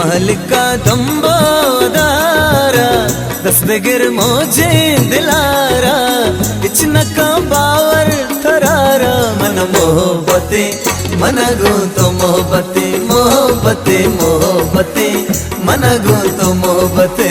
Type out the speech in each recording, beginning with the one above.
महल का दंबोदारा दस बेगर मोजे दिलारा इचना का बावर थरारा मन मोहब्बते मनगु तो मोहब्बते मोहब्बते मोहब्बते मनगु तो मोहब्बते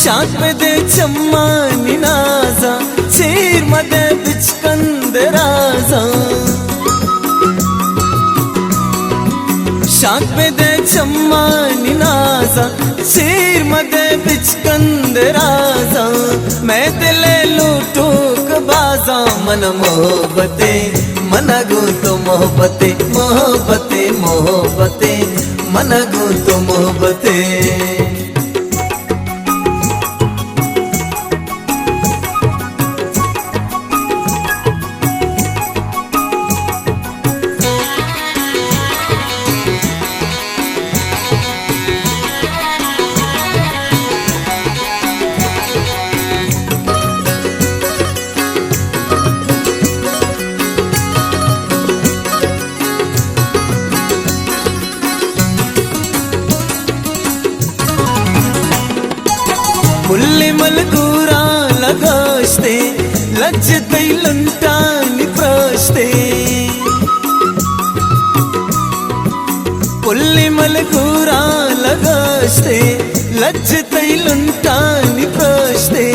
शाक में दे चम्मा निनाजा चीर मदे बिचकंदराजा शाक में दे चम्मा निनाजा चीर मदे बिचकंदराजा मैं दिले लूटू बाजा मन मोहब्बते मनगु तो मोहब्बते मोहब्बते मोहब्बते मनगु तो मोहब्बते पुल्ली मलगूरा लगास्ते लज्जतै लंटानी प्रस्ते पुल्ली मलगूरा लगास्ते लज्जतै लंटानी प्रस्ते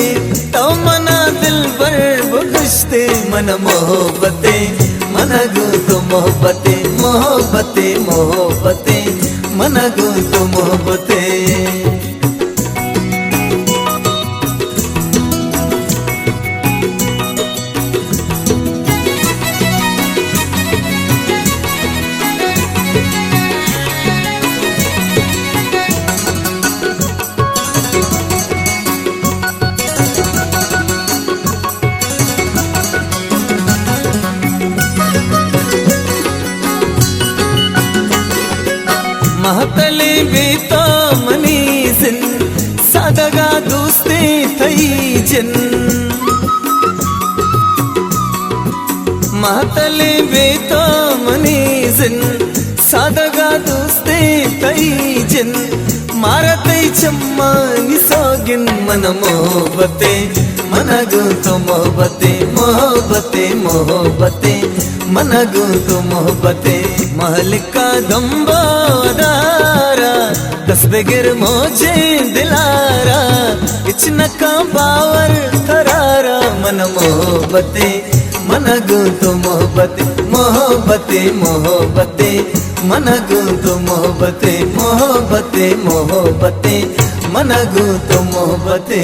तो मना दिल बर बखस्ते मन मोहब्बते मनगु तो मोहब्बते मोहब्बते मोहब्बते मनगु तो मोहब्बते महतले बेता मनीजिन सादगा दोस्ते थई जिन महतले बेता मनीजिन सादगा दोस्ते थई जिन मारते चम्मानी सोगिन मन मोहब्बते मनगु तो मोहब्बते मोहब्बते मोहब्बते मनगु तो मोहब्बते महल का दंबोदारा दस बेगर मोजे दिलारा इचना का बावर थरारा मन मोहब्बते मनगु तो मोहब्बते मोहब्बते मोहब्बते मनगु तो मोहब्बते मोहब्बते मोहब्बते मनगु तो मोहब्बते।